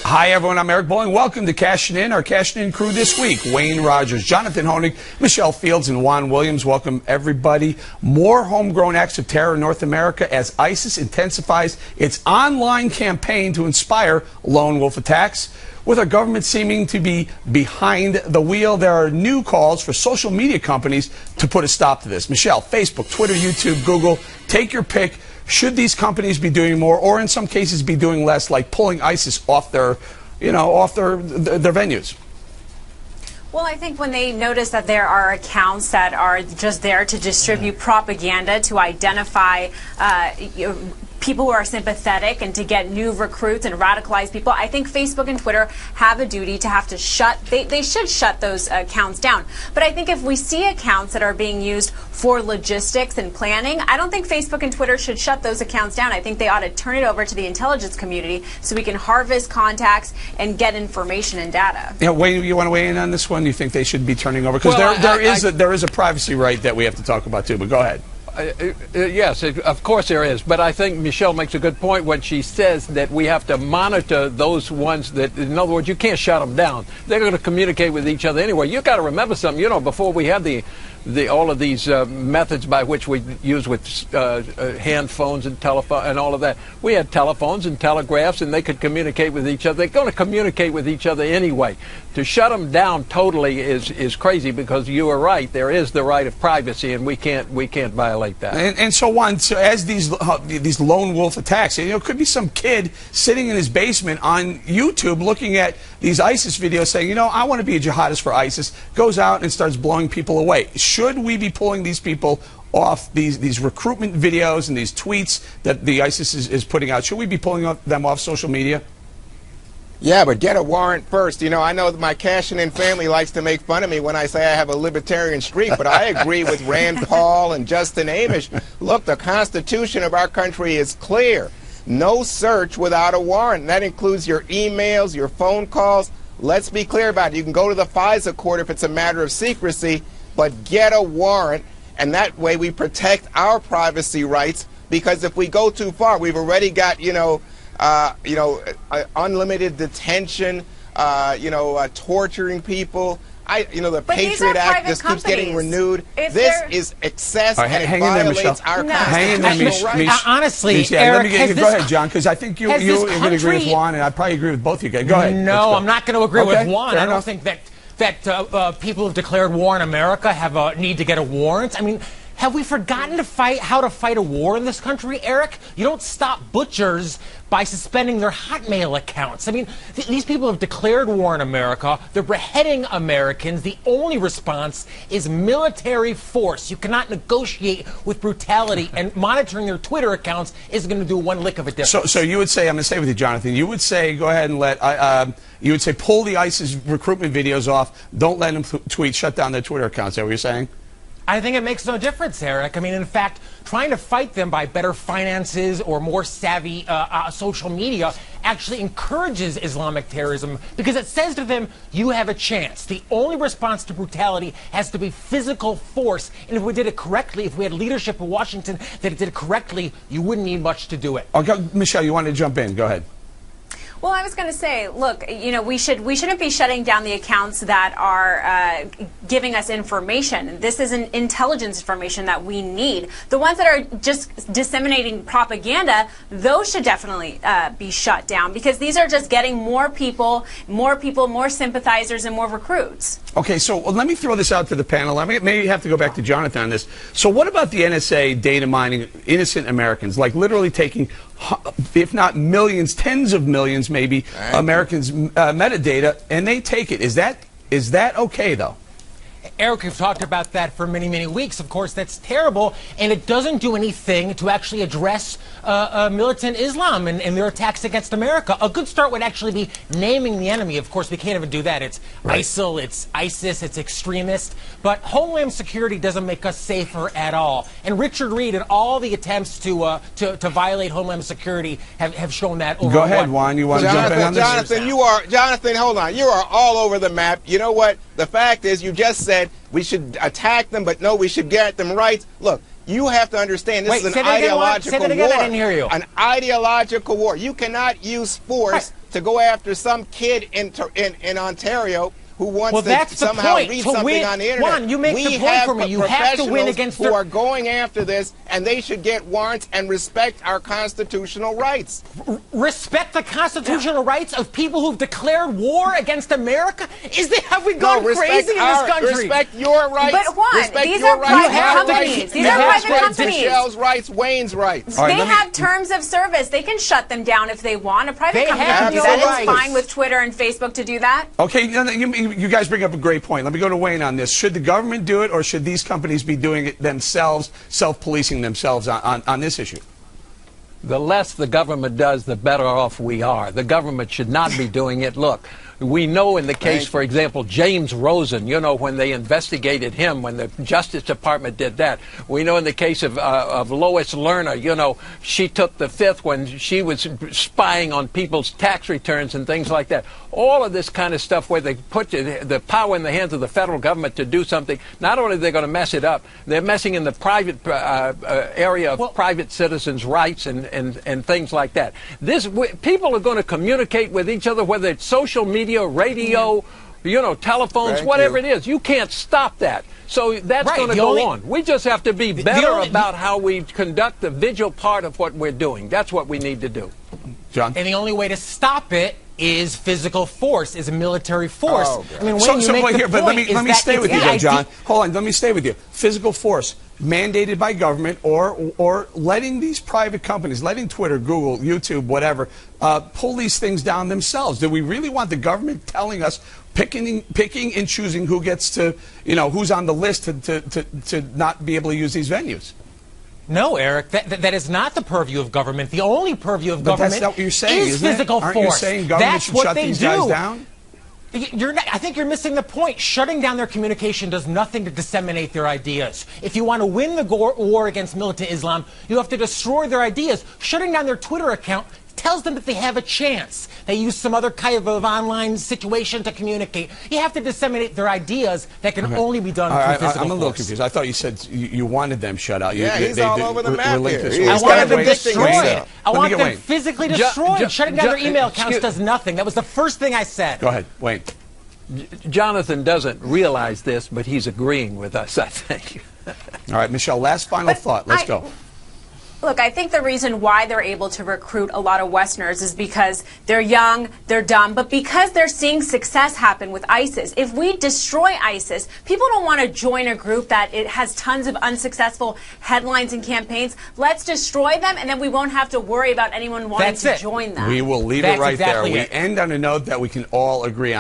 Hi, everyone. I'm Eric Bowling. Welcome to Cashin In. Our Cashin In crew this week: Wayne Rogers, Jonathan Honig, Michelle Fields, and Juan Williams. Welcome, everybody. More homegrown acts of terror in North America as ISIS intensifies its online campaign to inspire lone wolf attacks. With our government seeming to be behind the wheel, there are new calls for social media companies to put a stop to this. Michelle, Facebook, Twitter, YouTube, Google, take your pick. Should these companies be doing more, or in some cases be doing less, like pulling ISIS off their, off their venues? Well, I think when they notice that there are accounts that are just there to distribute propaganda, to identify people who are sympathetic and to get new recruits and radicalize people, I think Facebook and Twitter have a duty to have to they should shut those accounts down. But I think if we see accounts that are being used for logistics and planning, I don't think Facebook and Twitter should shut those accounts down. I think they ought to turn it over to the intelligence community so we can harvest contacts and get information and data. Yeah, Wayne, you want to weigh in on this one? You think they should be turning over? Because there is a privacy right that we have to talk about too, but go ahead. Yes, of course there is. But I think Michelle makes a good point when she says that we have to monitor those ones that, in other words, you can't shut them down. They're going to communicate with each other anyway. You've got to remember something. Before we had all of these methods by which we use with hand phones and telephone and all of that, we had telephones and telegraphs, and they could communicate with each other. They're going to communicate with each other anyway. To shut them down totally is crazy, because you are right. There is the right of privacy, and we can't violate that. And so on. So as these lone wolf attacks, it could be some kid sitting in his basement on YouTube looking at these ISIS videos, saying, I want to be a jihadist for ISIS. Goes out and starts blowing people away. Should we be pulling these people off these recruitment videos and these tweets that the ISIS is putting out? Should we be pulling them off social media? Yeah, but get a warrant first. I know that my Cashin In family likes to make fun of me when I say I have a libertarian streak, but I agree with Rand Paul and Justin Amish. Look, the Constitution of our country is clear. No search without a warrant. That includes your emails, your phone calls. Let's be clear about it. You can go to the FISA court if it's a matter of secrecy, but get a warrant, and that way we protect our privacy rights, because if we go too far, we've already got, unlimited detention, torturing people. The Patriot Act just keeps getting renewed. This is excess, and it violates our constitutional rights. Honestly, Eric, go ahead, John, because I think you're going to agree with Juan, and I probably agree with both of you guys. Go ahead. No, I'm not going to agree with Juan. I don't think that people who've declared war in America have a need to get a warrant. I mean, have we forgotten how to fight a war in this country, Eric? You don't stop butchers by suspending their Hotmail accounts. I mean, these people have declared war in America. They're beheading Americans. The only response is military force. You cannot negotiate with brutality, and monitoring their Twitter accounts isn't going to do one lick of a difference. So you would say, I'm going to stay with you, Jonathan, you would say go ahead and you would say pull the ISIS recruitment videos off, don't let them tweet, shut down their Twitter accounts. Is that what you're saying? I think it makes no difference, Eric. I mean, in fact, trying to fight them by better finances or more savvy social media actually encourages Islamic terrorism, because it says to them, you have a chance. The only response to brutality has to be physical force. And if we did it correctly, if we had leadership in Washington that did it correctly, you wouldn't need much to do it. Okay, Michelle, you wanted to jump in. Go ahead. Well, I was going to say, look, we shouldn't be shutting down the accounts that are giving us information. This is an intelligence information that we need. The ones that are just disseminating propaganda, those should definitely be shut down, because these are just getting more people, more sympathizers, and more recruits. Okay, so let me throw this out to the panel. I mean, maybe you have to go back to Jonathan on this. So what about the NSA data mining innocent Americans, like literally taking, if not millions, tens of millions maybe, Americans' metadata, and they take it? Is that okay, though? Eric, we've talked about that for many, many weeks. Of course, that's terrible, and it doesn't do anything to actually address militant Islam and their attacks against America. A good start would actually be naming the enemy. Of course, we can't even do that. It's ISIL, it's ISIS, it's extremist. But Homeland Security doesn't make us safer at all. And Richard Reid and all the attempts to violate Homeland Security have shown that. Go ahead, Juan. You want to jump in on this? Jonathan, hold on. You are all over the map. You know what? The fact is, you just said we should attack them, but no, we should grant them rights. Look, You have to understand this is an ideological war. Say that again, I didn't hear you. An ideological war. You cannot use force to go after some kid in Ontario who wants to somehow read something on the internet. Juan, you make the point for me. You have to win against who are going after this, and they should get warrants and respect our constitutional rights. Respect the constitutional rights of people who've declared war against America? Have we gone crazy in this country? Respect your rights. But Juan, these are private companies. These are private companies. Michelle's rights, Wayne's rights. They have terms of service. They can shut them down if they want. A private company can do that. It's fine with Twitter and Facebook to do that. Okay, you guys bring up a great point. Let me go to Wayne on this. Should the government do it, or should these companies be doing it themselves, self-policing themselves on this issue? The less the government does, the better off we are. The government should not be doing it. Look, we know in the case, for example, James Rosen, you know, when they investigated him, when the Justice Department did that. We know in the case of Lois Lerner, you know, she took the fifth when she was spying on people's tax returns and things like that. All of this kind of stuff where they put the power in the hands of the federal government to do something, not only are they going to mess it up, they're messing in the private area of private citizens' rights and things like that. People are going to communicate with each other, whether it's social media, radio, you know, telephones, whatever it is. You can't stop that. So that's going to go on. We just have to be better about how we conduct the visual part of what we're doing. That's what we need to do. John? And the only way to stop it is physical force, is a military force. I mean, let me stay with you, though, John. Hold on, let me stay with you. Physical force mandated by government, or letting these private companies, letting Twitter, Google, YouTube, whatever, pull these things down themselves. Do we really want the government telling us, picking and choosing who gets to, you know, who's on the list to not be able to use these venues? No, Eric, that is not the purview of government. The only purview of government that's not what you're saying, is physical force. Aren't you saying government that's should what shut they these do. guys down? I think you're missing the point. Shutting down their communication does nothing to disseminate their ideas. If you want to win the war against militant Islam, you have to destroy their ideas. Shutting down their Twitter account tells them that they have a chance. They use some other kind of online situation to communicate. You have to disseminate their ideas. That can only be done through physical force. I'm a little confused. I thought you said you wanted them shut out. He's all over the map here. I wanted them destroyed. I want them physically destroyed. Shutting down their email accounts does nothing. That was the first thing I said. Go ahead, Wayne. Jonathan doesn't realize this, but he's agreeing with us, I think. All right, Michelle, last final thought. Let's go. Look, I think the reason why they're able to recruit a lot of Westerners is because they're young, they're dumb, but because they're seeing success happen with ISIS. If we destroy ISIS, people don't want to join a group that it has tons of unsuccessful headlines and campaigns. Let's destroy them, and then we won't have to worry about anyone wanting to join them. We will leave it right there. We end on a note that we can all agree on.